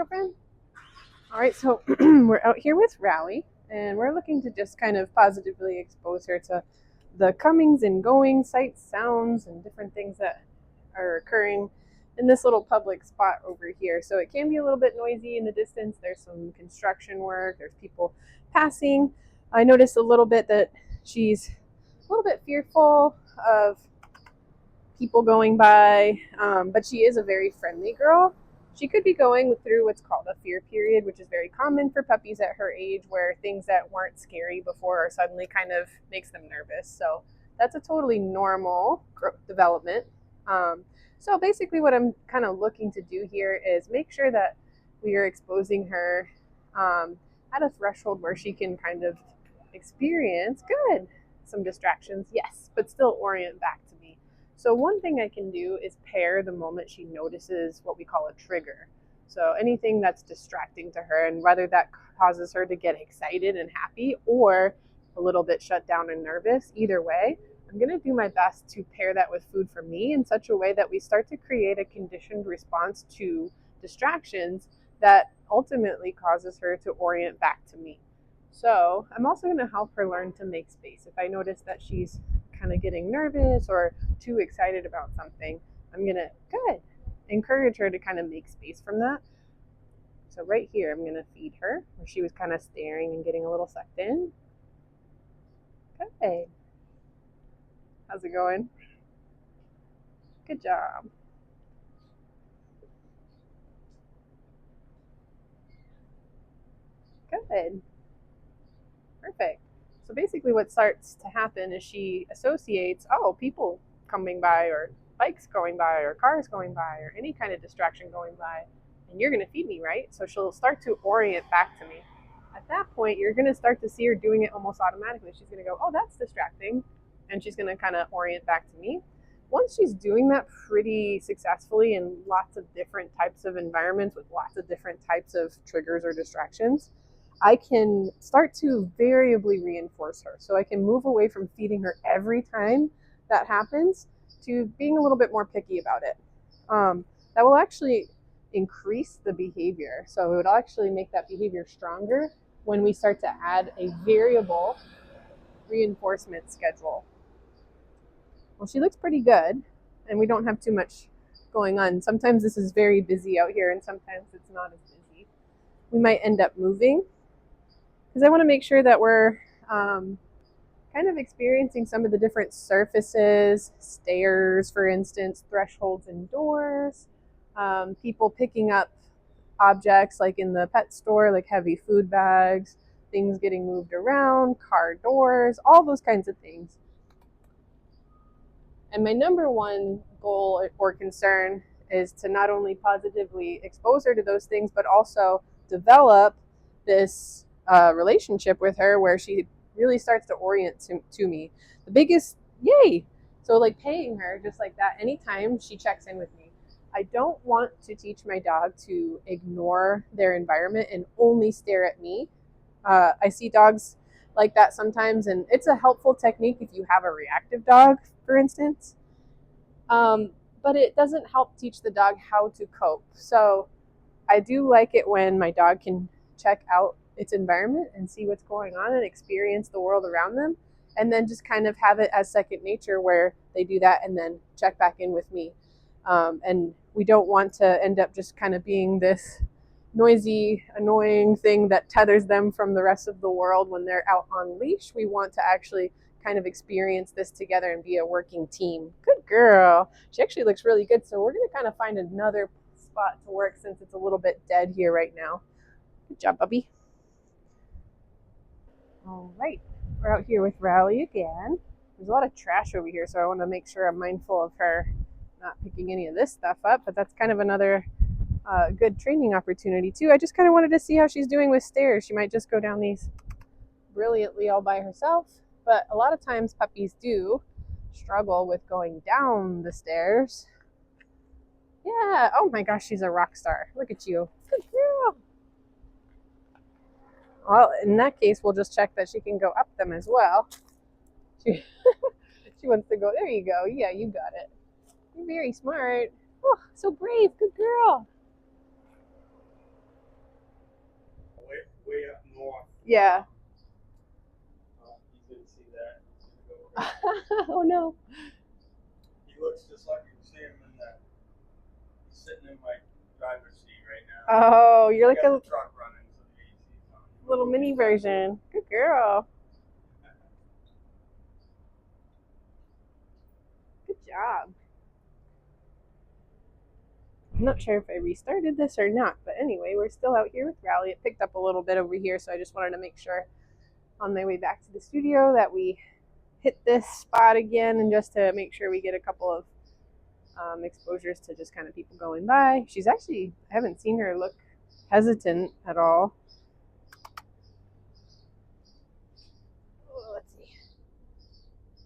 girlfriend? All right, so we're out here with Rally, and we're looking to just kind of positively expose her to the comings and goings, sights, sounds, and different things that are occurring in this little public spot over here. So it can be a little bit noisy in the distance. There's some construction work, there's people passing. I noticed a little bit that she's a little bit fearful of people going by, but she is a very friendly girl. She could be going through what's called a fear period, which is very common for puppies at her age, where things that weren't scary before are suddenly kind of makes them nervous. So that's a totally normal growth development. So basically what I'm kind of looking to do here is make sure that we are exposing her at a threshold where she can kind of experience some distractions, yes, but still orient back to me. So one thing I can do is pair the moment she notices what we call a trigger. So anything that's distracting to her, and whether that causes her to get excited and happy or a little bit shut down and nervous, either way, I'm going to do my best to pair that with food for me in such a way that we start to create a conditioned response to distractions that ultimately causes her to orient back to me. So I'm also going to help her learn to make space. If I notice that she's kind of getting nervous or too excited about something, I'm going to encourage her to kind of make space from that. So right here, I'm going to feed her where she was kind of staring and getting a little sucked in. Good. How's it going? Good job. Good. Perfect. So basically what starts to happen is she associates, oh, people coming by or bikes going by or cars going by or any kind of distraction going by, and you're going to feed me, right? So she'll start to orient back to me. At that point, you're going to start to see her doing it almost automatically. She's going to go, oh, that's distracting, and she's going to kind of orient back to me. Once she's doing that pretty successfully in lots of different types of environments with lots of different types of triggers or distractions, I can start to variably reinforce her. So I can move away from feeding her every time that happens to being a little bit more picky about it. That will actually increase the behavior. So it would actually make that behavior stronger when we start to add a variable reinforcement schedule. Well, she looks pretty good, and we don't have too much going on. Sometimes this is very busy out here, and sometimes it's not as busy. We might end up moving because I want to make sure that we're kind of experiencing some of the different surfaces, stairs, for instance, thresholds and doors, people picking up objects like in the pet store, like heavy food bags, things getting moved around, car doors, all those kinds of things. And my number one goal or concern is to not only positively expose her to those things, but also develop this relationship with her where she really starts to orient to me. The biggest, yay! So like paying her just like that anytime she checks in with me. I don't want to teach my dog to ignore their environment and only stare at me. I see dogs like that sometimes, and it's a helpful technique if you have a reactive dog, for instance. But it doesn't help teach the dog how to cope. So I do like it when my dog can check out its environment and see what's going on and experience the world around them, and then just kind of have it as second nature where they do that and then check back in with me. And we don't want to end up just kind of being this noisy, annoying thing that tethers them from the rest of the world when they're out on leash. We want to actually kind of experience this together and be a working team. Good girl. She actually looks really good. So we're going to kind of find another spot to work since it's a little bit dead here right now. Good job, Bubby. All right. We're out here with Rally again. There's a lot of trash over here, so I want to make sure I'm mindful of her not picking any of this stuff up, but that's kind of another good training opportunity too. I just kind of wanted to see how she's doing with stairs. She might just go down these brilliantly all by herself, but a lot of times puppies do struggle with going down the stairs. Yeah, oh my gosh, she's a rock star. Look at you. Good girl. Well, in that case, we'll just check that she can go up them as well. She wants to go, there you go. Yeah, you got it. You're very smart. Oh, so brave. Good girl. Yeah. He's gonna see that. He's gonna go right. Oh no. He looks just like you see him in that. He's sitting in my driver's seat right now. Oh, you're like got a the truck running, so the AC's on. little mini version. Good girl. Good job. I'm not sure if I restarted this or not, but anyway, we're still out here with Rally. It picked up a little bit over here, so I just wanted to make sure on my way back to the studio that we hit this spot again, and just to make sure we get a couple of exposures to just kind of people going by. She's actually, I haven't seen her look hesitant at all. Let's see.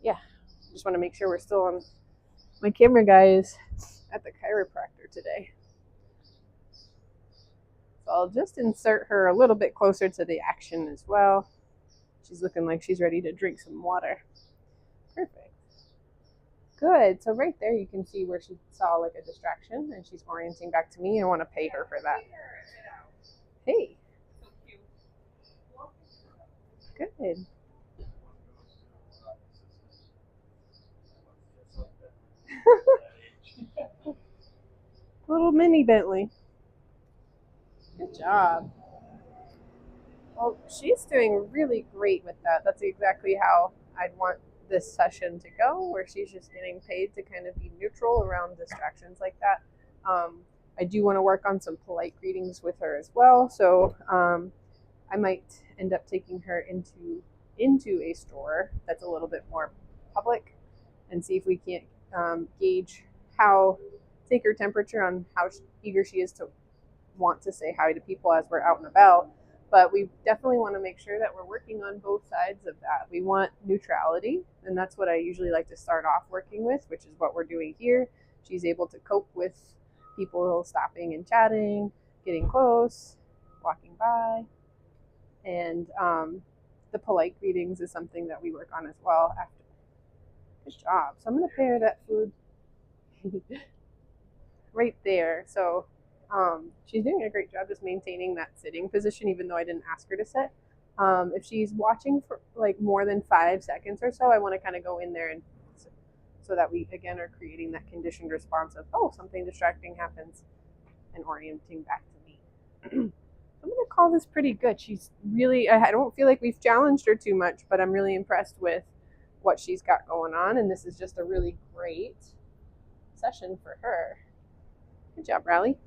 Yeah, just want to make sure we're still on. My camera guy is at the chiropractor today. So I'll just insert her a little bit closer to the action as well. She's looking like she's ready to drink some water. Perfect. Good. So right there you can see where she saw like a distraction and she's orienting back to me. I want to pay her for that. Hey. Good. Little mini Bentley. Good job. Well, she's doing really great with that. That's exactly how I'd want this session to go, where she's just getting paid to kind of be neutral around distractions like that. I do want to work on some polite greetings with her as well. So I might end up taking her into a store that's a little bit more public and see if we can't gauge take her temperature on how eager she is to want to say hi to people as we're out and about. But we definitely want to make sure that we're working on both sides of that. We want neutrality, and that's what I usually like to start off working with, which is what we're doing here. She's able to cope with people stopping and chatting, getting close, walking by, and the polite greetings is something that we work on as well after. Good job. So I'm going to pair that food right there. So she's doing a great job just maintaining that sitting position, even though I didn't ask her to sit. If she's watching for like more than 5 seconds or so, I want to kind of go in there and so that we again are creating that conditioned response of, oh, something distracting happens, and orienting back to me. I'm going to call this pretty good. She's really, I don't feel like we've challenged her too much, but I'm really impressed with what she's got going on, and this is just a really great session for her. Good job, Riley.